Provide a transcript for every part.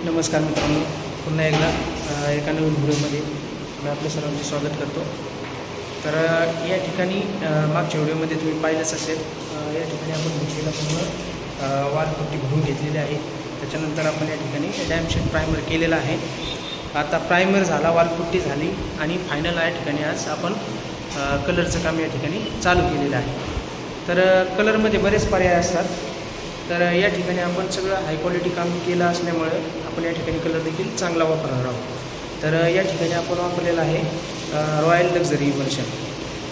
नमस्कार मित्रांनो, पुन्हा एकदा एका नवीन व्हिडिओमध्ये मी आपल्या सर्वांचे स्वागत करतो. तर या ठिकाणी मागच्या व्हिडिओमध्ये तुम्ही पाहिलंच असेल, या ठिकाणी आपण भिंतीला पूर्ण वालपट्टी भरून घेतलेली आहे. त्याच्यानंतर आपण या ठिकाणी डॅमशेड प्रायमर केलेला आहे. आता प्रायमर झाला, वालपट्टी झाली आणि फायनल या ठिकाणी आज आपण कलरचं काम या ठिकाणी चालू केलेलं आहे. तर कलरमध्ये बरेच पर्याय असतात. तर या ठिकाणी आपण सगळं हाय क्वालिटी काम केलं असल्यामुळे आपण या ठिकाणी कलर देखील चांगला वापरणार आहोत. तर या ठिकाणी आपण वापरलेला आहे royal luxury emulsion.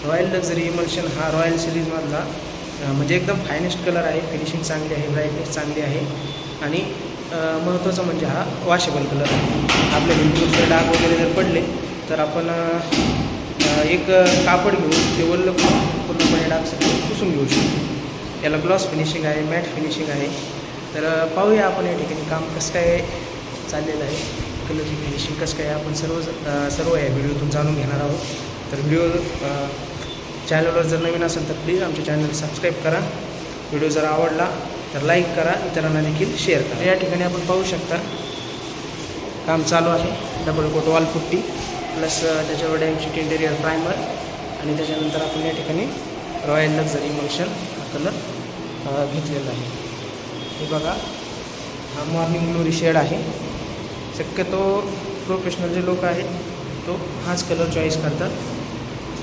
Royal luxury emulsion हा रॉयल सिरीजमधला म्हणजे एकदम फायनेस्ट कलर आहे. फिनिशिंग चांगली आहे, ब्राईटनेस चांगली आहे आणि महत्त्वाचं म्हणजे हा वॉशेबल कलर आहे. आपल्या भिंतीवरचे डाग वगैरे जर पडले तर आपण एक कापड घेऊन ते वल्ल पूर्णपणे डाग सगळे पुसून घेऊ शकतो. याला ग्लॉस फिनिशिंग आहे, मॅट फिनिशिंग आहे. तर पाहूया आपण या ठिकाणी काम कसं काय चाललेलं आहे, कलरची फिनिशिंग कसं काय आपण सर्व या व्हिडिओतून जाणून घेणार आहोत. तर व्हिडिओ चॅनलवर जर नवीन असेल तर प्लीज आमच्या चॅनल सबस्क्राईब करा. व्हिडिओ जर आवडला तर लाईक करा, इतरांना देखील शेअर करा. या ठिकाणी आपण पाहू शकता काम चालू आहे. डबल कोट वालपुट्टी प्लस त्याच्यावर डॅमशीट इंटेरियर प्रायमर आणि त्याच्यानंतर आपण या ठिकाणी रॉयल लक्झरी इमल्शन हा कलर घेतलेला आहे. हे बघा, हा मॉर्निंग ग्लोरी शेड आहे. शक्यतो प्रोफेशनल जे लोक आहेत तो हाच कलर चॉईस करतात.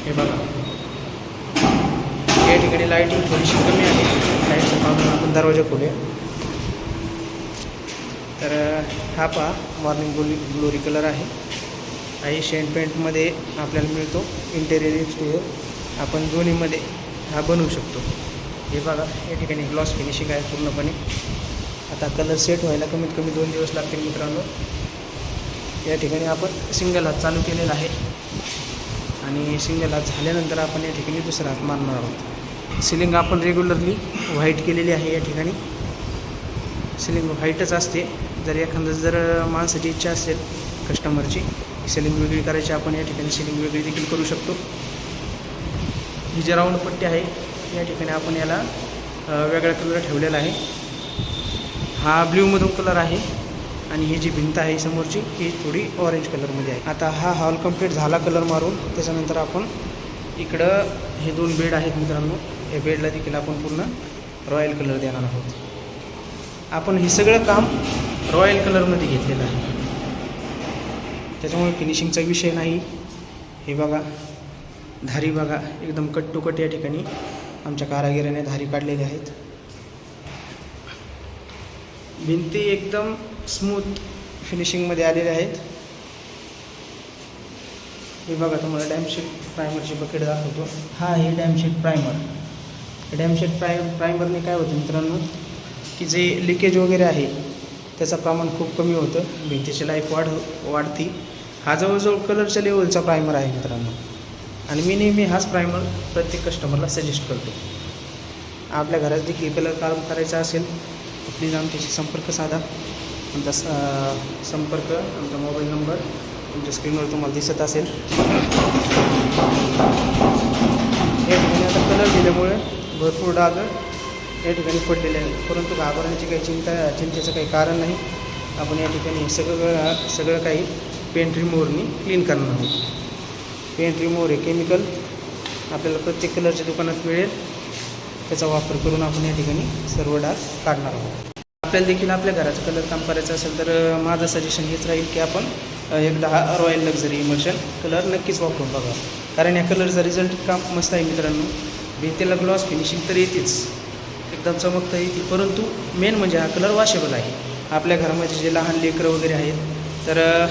हे बघा, या ठिकाणी लाईटिंग थोडीशी कमी आहे. लाईटचं पाहून आपण दरवाजा खोलूया. तर हा पहा मॉर्निंग ग्लोरी कलर आहे. एशियन पेंटमध्ये आपल्याला मिळतो. इंटेरियर एक्सटेरियर आपण दोन्हीमध्ये हा बनवू शकतो. हे बघा, या ठिकाणी ग्लॉस फिनिशिंग आहे पूर्णपणे. आता कलर सेट व्हायला कमीत कमी 2 दिवस लागतील मित्रांनो. या ठिकाणी आपण सिंगल हात चालू केलेला आहे आणि सिंगल हात झाल्यानंतर आपण या ठिकाणी दुसरा हात मारणार आहोत. सिलिंग आपण रेग्युलरली व्हाईट केलेली आहे. या ठिकाणी सिलिंग व्हाईटच असते. जर माणसाची इच्छा असेल कस्टमरची सिलिंग वेगळी करायची, आपण या ठिकाणी सिलिंग वेगळी देखील करू शकतो. ही जी राऊंड पट्टी आहे या ठिकाणी आपण याला वेगळा कलर ठेवलेला आहे. हा ब्ल्यूमधून कलर आहे आणि ही जी भिंत आहे समोरची ही थोडी ऑरेंज कलरमध्ये आहे. आता हा हॉल कंप्लीट झाला कलर मारून. त्याच्यानंतर आपण इकडं हे 2 बेड आहेत मित्रांनो. हे बेडला देखील आपण पूर्ण रॉयल कलर देणार आहोत. आपण हे सगळं काम रॉयल कलरमध्ये घेतलेलं आहे, त्याच्यामुळे फिनिशिंगचा विषय नाही. हे बघा, धारी बघा, एकदम कट टू कट या ठिकाणी आमच्या कारागिराने धारी काढलेल्या आहेत. भिंती एकदम स्मूथ फिनिशिंगमध्ये आलेल्या आहेत. हे बघा, तुम्हाला डॅमशीट प्रायमरची बकेट दाखवतो. हा आहे डॅमशीट प्रायमर. डॅमशीट प्रायमरने काय होतं मित्रांनो, की जे लिकेज वगैरे आहे त्याचं प्रमाण खूप कमी होतं, भिंतीची लाईफ वाढती. हा जवळजवळ कलरच्या लेवलचा प्रायमर आहे मित्रांनो आणि मी नेहमी हाच प्रायमर प्रत्येक कस्टमरला सजेस्ट करतो. आपल्या घरात देखील कलर काम करायचा असेल तर प्लीज आमच्याशी संपर्क साधा. आमचा संपर्क, आमचा मोबाईल नंबर तुमच्या स्क्रीनवर तुम्हाला दिसत असेल. या ठिकाणी आता कलर दिल्यामुळे भरपूर डाग या ठिकाणी पडलेले आहेत, परंतु घाबरण्याची काही चिंतेचं काही कारण नाही. आपण या ठिकाणी सगळं काही पेंट रिमूव्हरनी क्लीन करणार आहोत. पेंट रिमूव्हर हे केमिकल आपल्याला प्रत्येक कलरच्या दुकानात मिळेल. त्याचा वापर करून आपण या ठिकाणी सर्व डाग काढणार आहोत. आपल्याला देखील आपल्या घराचं कलर काम करायचं असेल तर माझं सजेशन हेच राहील की आपण एकदा हा रॉयल लक्झरी इमल्शन कलर नक्कीच वापरून बघा. कारण या कलरचा रिझल्ट काम मस्त आहे मित्रांनो. भिंतीला ग्लॉस फिनिशिंग तर येतेच, एकदम चमकता येते, परंतु मेन म्हणजे हा कलर वॉशेबल आहे. आपल्या घरामध्ये जे लहान लेकरं वगैरे आहेत तर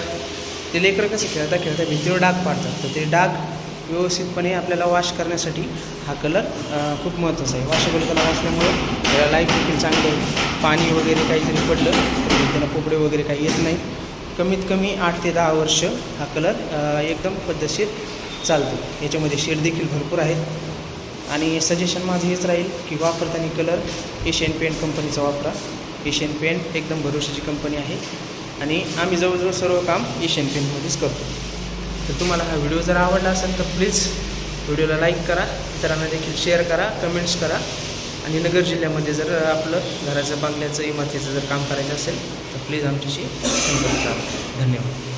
ते लेकरं कसं खेळता भिंतीवर डाग पाडतात. तर ते डाग व्यवस्थितपणे आपल्याला वॉश करण्यासाठी हा कलर खूप महत्त्वाचा आहे. वॉशेबल कलर असल्यामुळे त्याला लाईफ देखील चांगली आहे. पाणी वगैरे काही जरी पडलं तर त्याला पोपडे वगैरे काही येत नाही. कमीत कमी 8 ते 10 वर्ष हा कलर एकदम पद्धतशीर चालतो. याच्यामध्ये शेड देखील भरपूर आहेत आणि सजेशन माझं हेच राहील की वापरताना कलर एशियन पेंट कंपनीचा वापरा. एशियन पेंट एकदम भरोशाची कंपनी आहे आणि आम्ही जवळजवळ सर्व काम एशियन पेंटमध्येच करतो. तर तुम्हाला हा व्हिडिओ जर आवडला असेल तर प्लीज व्हिडिओला लाईक करा, इतरांना देखील शेअर करा, कमेंट्स करा आणि नगर जिल्ह्यामध्ये जर आपलं घराचं, बंगल्याचं, इमारतीचं जर काम करायचं असेल तर प्लीज आमच्याशी संपर्क करा. धन्यवाद.